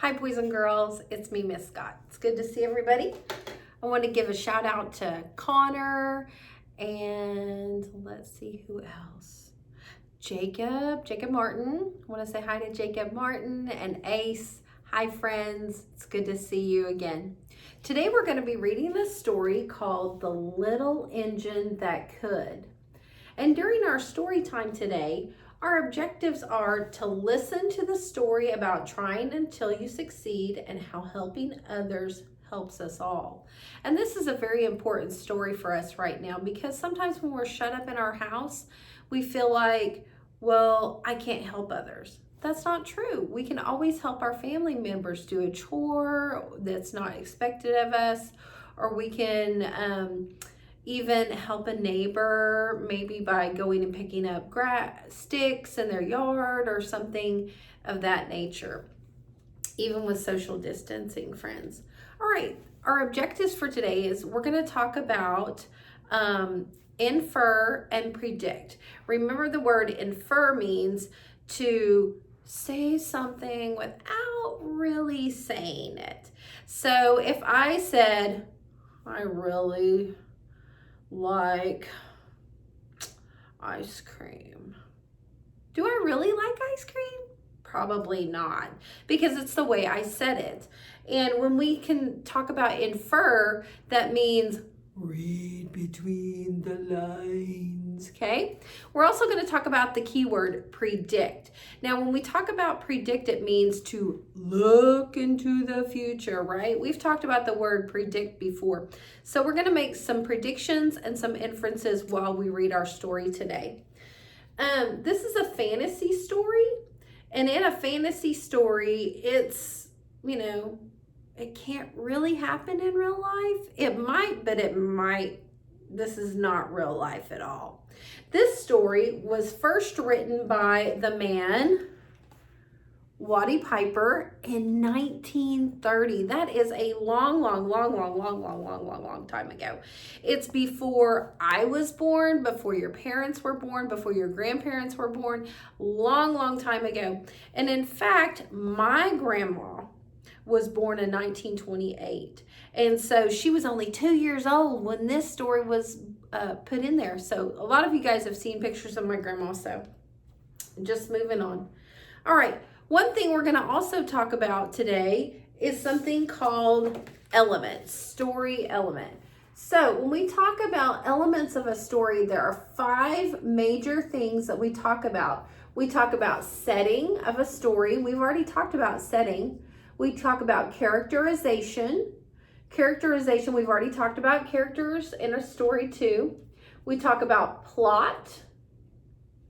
Hi, boys and girls. It's me, Miss Scott. It's good to see everybody. I want to give a shout out to Connor and let's see who else. Jacob Martin. I want to say hi to Jacob Martin and Ace. Hi, friends. It's good to see you again. Today we're going to be reading a story called The Little Engine That Could. And during our story time today, our objectives are to listen to the story about trying until you succeed and how helping others helps us all. And this is a very important story for us right now because sometimes when we're shut up in our house, we feel like, well, I can't help others. That's not true. We can always help our family members do a chore that's not expected of us, or we can even help a neighbor, maybe by going and picking up sticks in their yard or something of that nature, even with social distancing, friends. All right, our objectives for today is we're going to talk about infer and predict. Remember, the word infer means to say something without really saying it. So if I said, I really like ice cream. Do I really like ice cream? Probably not, because it's the way I said it. And when we can talk about infer, that means read between the lines, okay? We're also going to talk about the keyword predict. Now, when we talk about predict, it means to look into the future, right? We've talked about the word predict before. So we're going to make some predictions and some inferences while we read our story today. This is a fantasy story. And in a fantasy story, it's, it can't really happen in real life. It might, but it might. This is not real life at all. This story was first written by the man, Wally Piper, in 1930. That is a long time ago. It's before I was born, before your parents were born, before your grandparents were born, long time ago. And in fact, my grandma was born in 1928. And so she was only 2 years old when this story was put in there. So a lot of you guys have seen pictures of my grandma, so just moving on. All right. One thing we're going to also talk about today is something called elements, story element. So when we talk about elements of a story, there are 5 major things that we talk about. We talk about setting of a story. We've already talked about setting. We talk about characterization. We've already talked about characters in a story too. We talk about plot.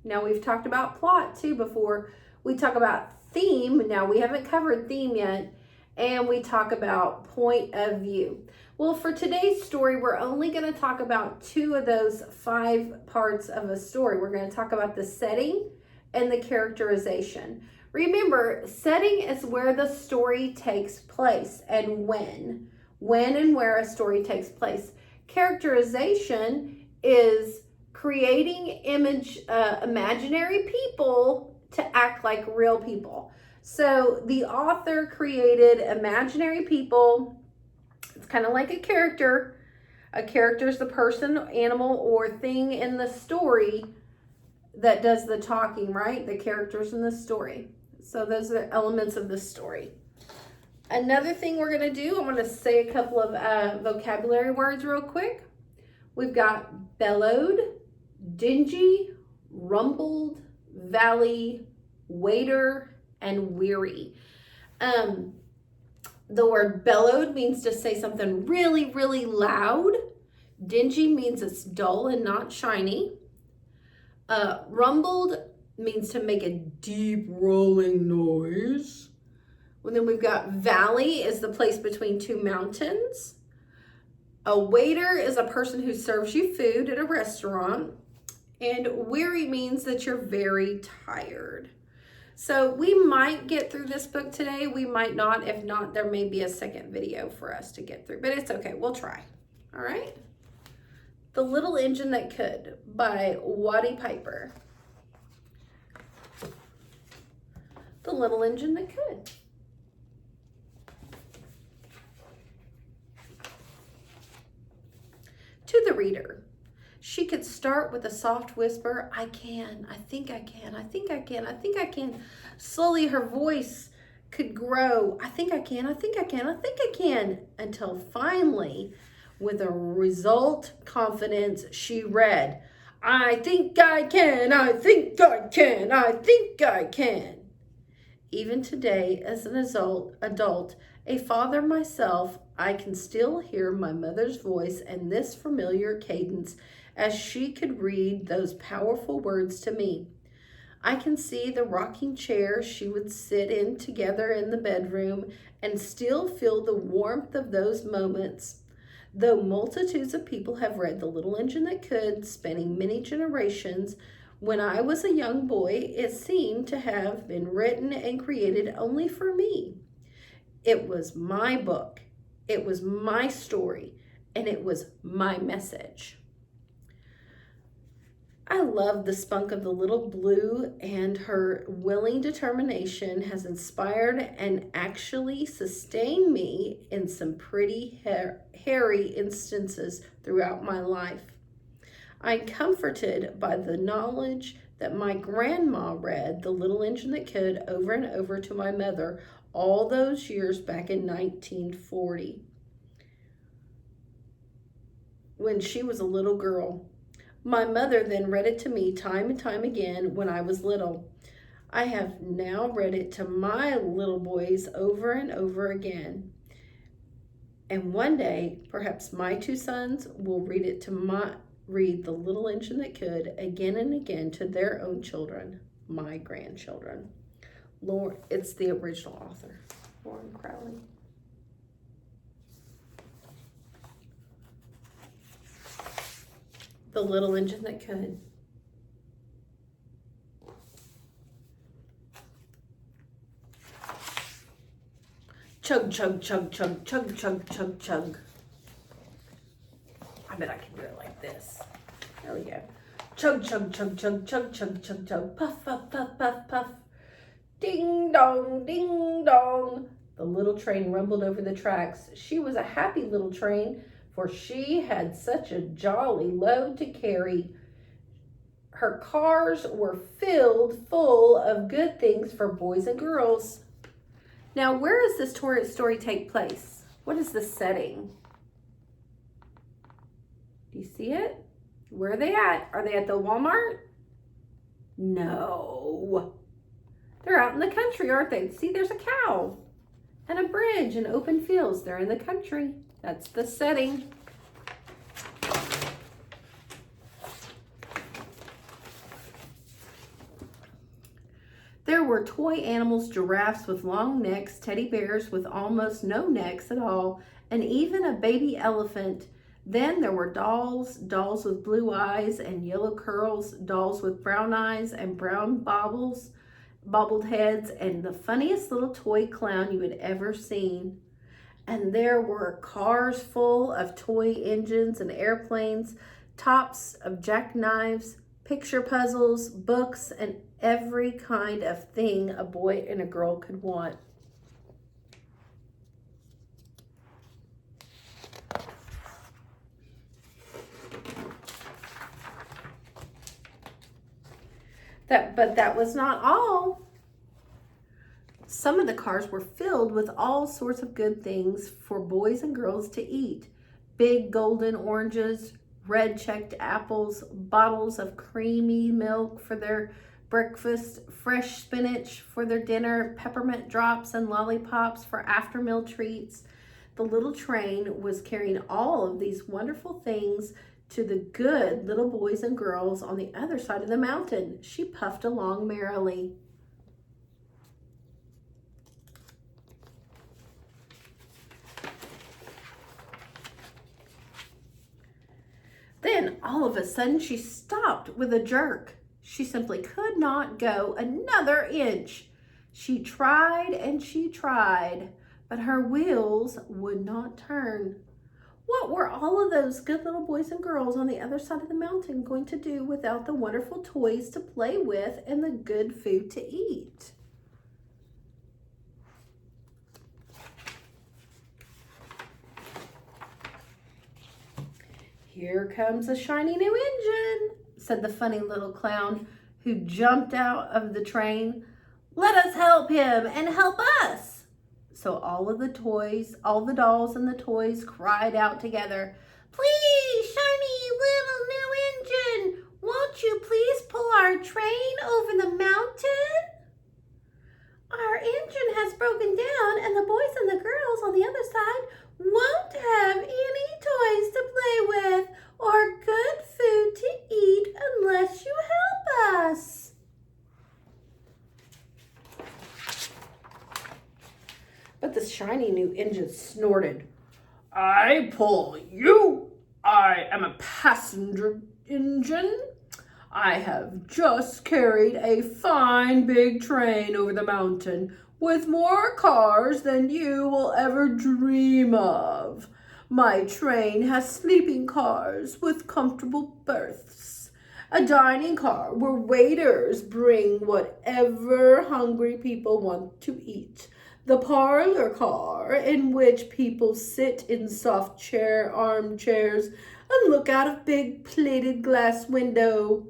Now, we've talked about plot too before. We talk about theme. Now, we haven't covered theme yet. And we talk about point of view. Well, for today's story, we're only going to talk about 2 of those 5 parts of a story. We're going to talk about the setting and the characterization. Remember, setting is where the story takes place and when and where a story takes place. Characterization is creating imaginary people to act like real people. So the author created imaginary people. It's kind of like a character. A character is the person, animal, or thing in the story that does the talking, right? The characters in the story. So those are the elements of the story. Another thing we're going to do, I'm going to say a couple of vocabulary words real quick. We've got bellowed, dingy, rumbled, valley, waiter, and weary. The word bellowed means to say something really loud. Dingy means it's dull and not shiny. Rumbled means to make a deep rolling noise. And then we've got valley is the place between 2 mountains. A waiter is a person who serves you food at a restaurant. And weary means that you're very tired. So we might get through this book today. We might not. If not, there may be a second video for us to get through. But it's okay. We'll try. All right. The Little Engine That Could by Wally Piper. The Little Engine That Could. reader. She could start with a soft whisper, I can, I think I can, I think I can, I think I can. Slowly her voice could grow, I think I can, I think I can, I think I can, until finally, with a result confidence, she read, I think I can, I think I can, I think I can. Even today, as an adult, a father myself, I can still hear my mother's voice and this familiar cadence as she could read those powerful words to me. I can see the rocking chair she would sit in together in the bedroom and still feel the warmth of those moments. Though multitudes of people have read The Little Engine That Could, spanning many generations, when I was a young boy, it seemed to have been written and created only for me. It was my book, it was my story, and it was my message. I love the spunk of the little blue, and her willing determination has inspired and actually sustained me in some pretty hairy instances throughout my life. I'm comforted by the knowledge that my grandma read The Little Engine That Could over and over to my mother all those years back in 1940 when she was a little girl. My mother then read it to me time and time again when I was little. I have now read it to my little boys over and over again. And one day, perhaps my two sons will read The Little Engine That Could again and again to their own children, my grandchildren. It's the original author, Lauren Crowley. The Little Engine That Could. Chug, chug, chug, chug, chug, chug, chug, chug. I bet I can do it like this. There we go. Chug, chug, chug, chug, chug, chug, chug, chug. Puff, puff, puff, puff, puff. Ding dong, ding dong. The little train rumbled over the tracks. She was a happy little train, for she had such a jolly load to carry. Her cars were filled full of good things for boys and girls. Now, where does this story take place? What is the setting? Do you see it? Where are they at? Are they at the Walmart? No. They're out in the country, aren't they? See, there's a cow and a bridge and open fields. They're in the country. That's the setting. There were toy animals, giraffes with long necks, teddy bears with almost no necks at all, and even a baby elephant. Then there were dolls with blue eyes and yellow curls, dolls with brown eyes and brown bobbled heads, and the funniest little toy clown you had ever seen. And there were cars full of toy engines and airplanes, tops of jackknives, picture puzzles, books, and every kind of thing a boy and a girl could want. But that was not all. Some of the cars were filled with all sorts of good things for boys and girls to eat. Big golden oranges, red checked apples, bottles of creamy milk for their breakfast, fresh spinach for their dinner, peppermint drops and lollipops for after-meal treats. The little train was carrying all of these wonderful things to the good little boys and girls on the other side of the mountain. She puffed along merrily. Then all of a sudden she stopped with a jerk. She simply could not go another inch. She tried and she tried, but her wheels would not turn. What were all of those good little boys and girls on the other side of the mountain going to do without the wonderful toys to play with and the good food to eat? "Here comes a shiny new engine," said the funny little clown who jumped out of the train. "Let us help him and help us." So all of the toys, all the dolls and the toys cried out together, "Please, shiny little new engine, won't you please pull our train over the mountain? Our engine has broken down and the boys and the girls on the other side won't have any toys to play with or good food to eat unless you help us." But the shiny new engine snorted, "I pull you. I am a passenger engine. I have just carried a fine big train over the mountain with more cars than you will ever dream of. My train has sleeping cars with comfortable berths, a dining car where waiters bring whatever hungry people want to eat, the parlor car in which people sit in soft armchairs and look out of big plated glass window.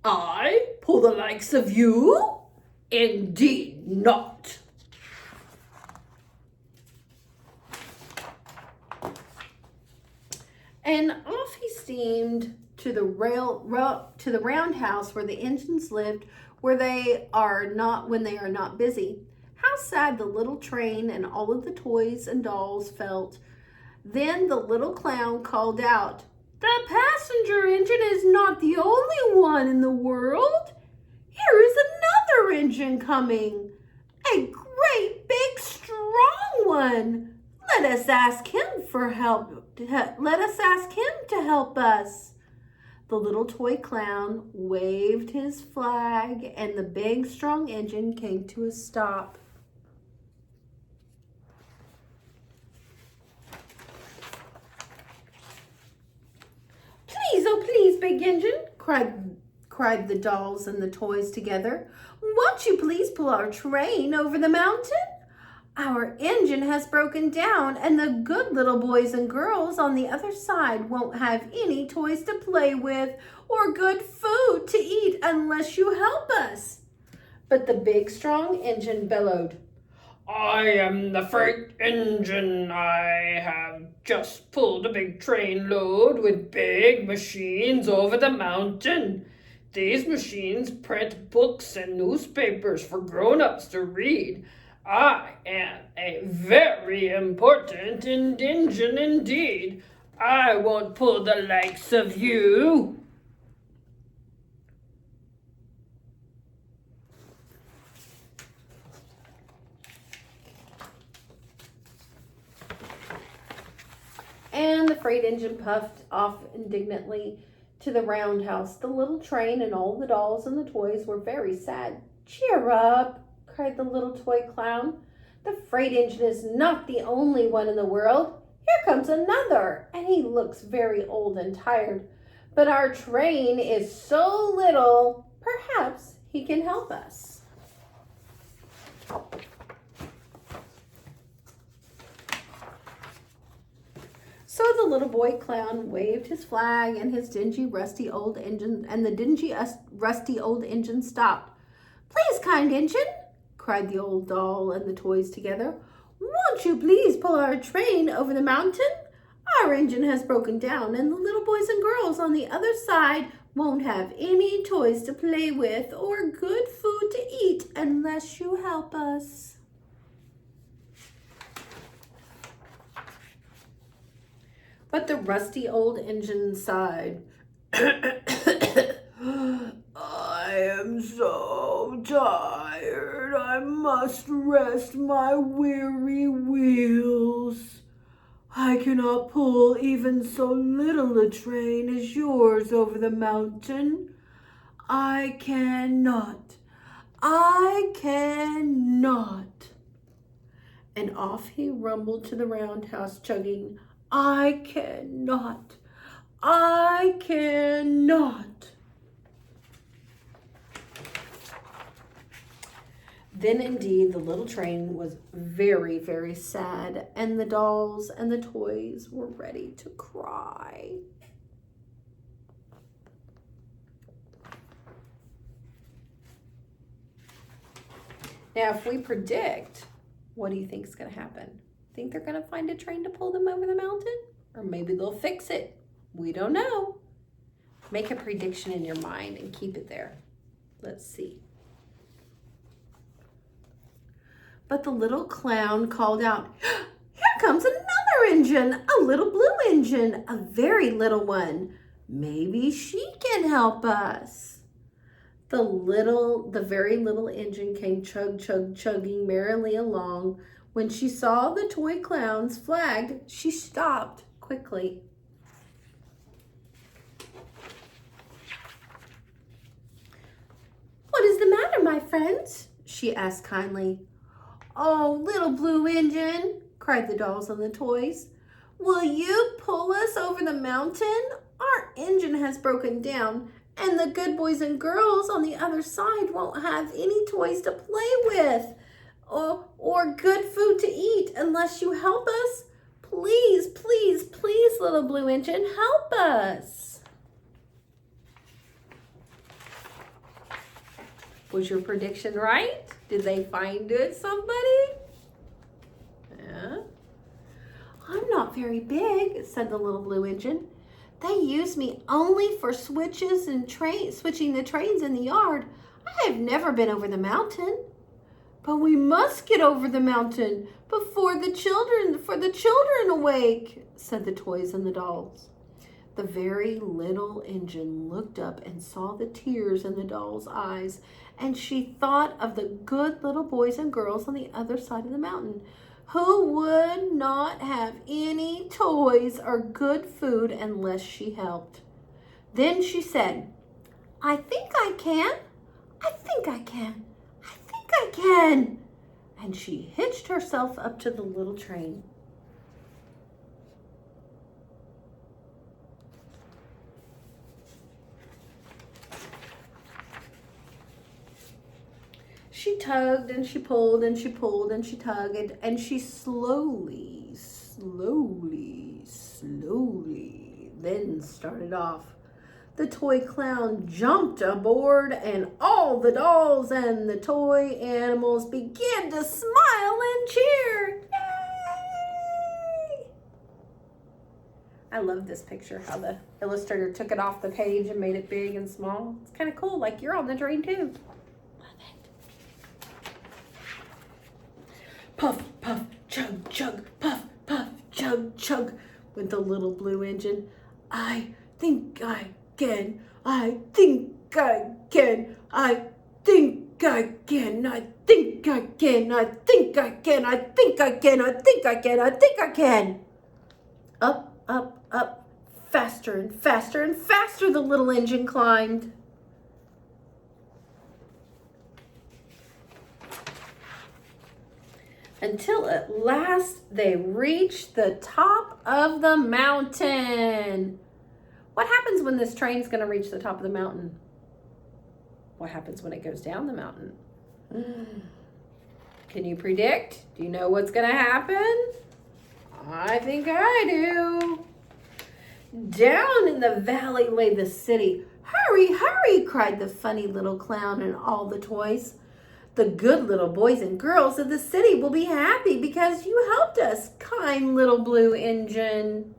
I pull the likes of you? Indeed not." And off he steamed to the roundhouse where the engines lived, when they are not busy. How sad the little train and all of the toys and dolls felt. Then the little clown called out, "The passenger engine is not the only one in the world. Here is another engine coming, a great big strong one. Let us ask him for help. Let us ask him to help us." The little toy clown waved his flag and the big strong engine came to a stop. "Please, oh please, big engine," cried the dolls and the toys together. "Won't you please pull our train over the mountain? Our engine has broken down and the good little boys and girls on the other side won't have any toys to play with or good food to eat unless you help us." But the big strong engine bellowed, "I am the freight engine. I have just pulled a big train load with big machines over the mountain. These machines print books and newspapers for grown-ups to read. I am a very important engine indeed. I won't pull the likes of you." And the freight engine puffed off indignantly to the roundhouse. The little train and all the dolls and the toys were very sad. "Cheer up," cried the little toy clown. "The freight engine is not the only one in the world. Here comes another, and he looks very old and tired. But our train is so little, perhaps he can help us." So the little boy clown waved his flag and his dingy rusty old engine, and the dingy rusty old engine stopped. "Please, kind engine," cried the old doll and the toys together, "won't you please pull our train over the mountain? Our engine has broken down and the little boys and girls on the other side won't have any toys to play with or good food to eat unless you help us." But the rusty old engine sighed. "I am so tired. I must rest my weary wheels. I cannot pull even so little a train as yours over the mountain. I cannot. And off he rumbled to the roundhouse, chugging, I cannot. Then indeed the little train was very, very sad, and the dolls and the toys were ready to cry. Now, if we predict, what do you think is going to happen? Think they're going to find a train to pull them over the mountain? Or maybe they'll fix it. We don't know. Make a prediction in your mind and keep it there. Let's see. But the little clown called out, "Here comes another engine, a little blue engine, a very little one. Maybe she can help us." The very little engine came chugging merrily along. When she saw the toy clown's flag, she stopped quickly. "What is the matter, my friends?" she asked kindly. "Oh, little blue engine," cried the dolls and the toys. "Will you pull us over the mountain? Our engine has broken down, and the good boys and girls on the other side won't have any toys to play with or good food to eat unless you help us. Please, please, please, little blue engine, help us." Was your prediction right? Did they find it, somebody? Yeah. "I'm not very big," said the little blue engine. "They use me only for switching the trains in the yard. I have never been over the mountain." "But we must get over the mountain for the children awake," said the toys and the dolls. The very little engine looked up and saw the tears in the doll's eyes, and she thought of the good little boys and girls on the other side of the mountain who would not have any toys or good food unless she helped. Then she said, "I think I can. I think I can. I think I can." And she hitched herself up to the little train. She tugged and she pulled and she pulled and she tugged and she slowly then started off. The toy clown jumped aboard and all the dolls and the toy animals began to smile and cheer. Yay! I love this picture, how the illustrator took it off the page and made it big and small. It's kind of cool, like you're on the train too. Puff, puff, chug, chug, puff, puff, chug, chug, went the little blue engine. "I think I can. I think I can. I think I can. I think I can. I think I can. I think I can. I think I can. I think I can." Up, up, up, faster and faster and faster the little engine climbed. Until at last they reached the top of the mountain. What happens when this train's going to reach the top of the mountain? What happens when it goes down the mountain? Can you predict? Do you know what's going to happen? I think I do. Down in the valley lay the city. "Hurry, hurry," cried the funny little clown and all the toys. "The good little boys and girls of the city will be happy because you helped us, kind little blue engine."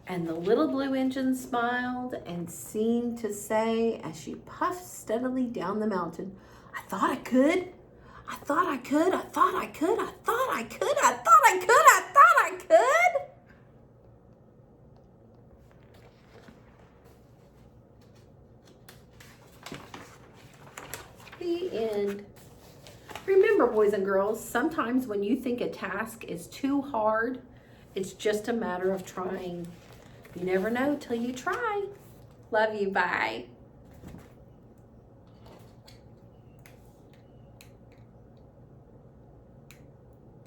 And the little blue engine smiled and seemed to say, as she puffed steadily down the mountain, "I thought I could. I thought I could. I thought I could. I thought I could. I thought I could. I thought I could." The end. Remember, boys and girls, sometimes when you think a task is too hard, it's just a matter of trying. You never know till you try. Love you. Bye.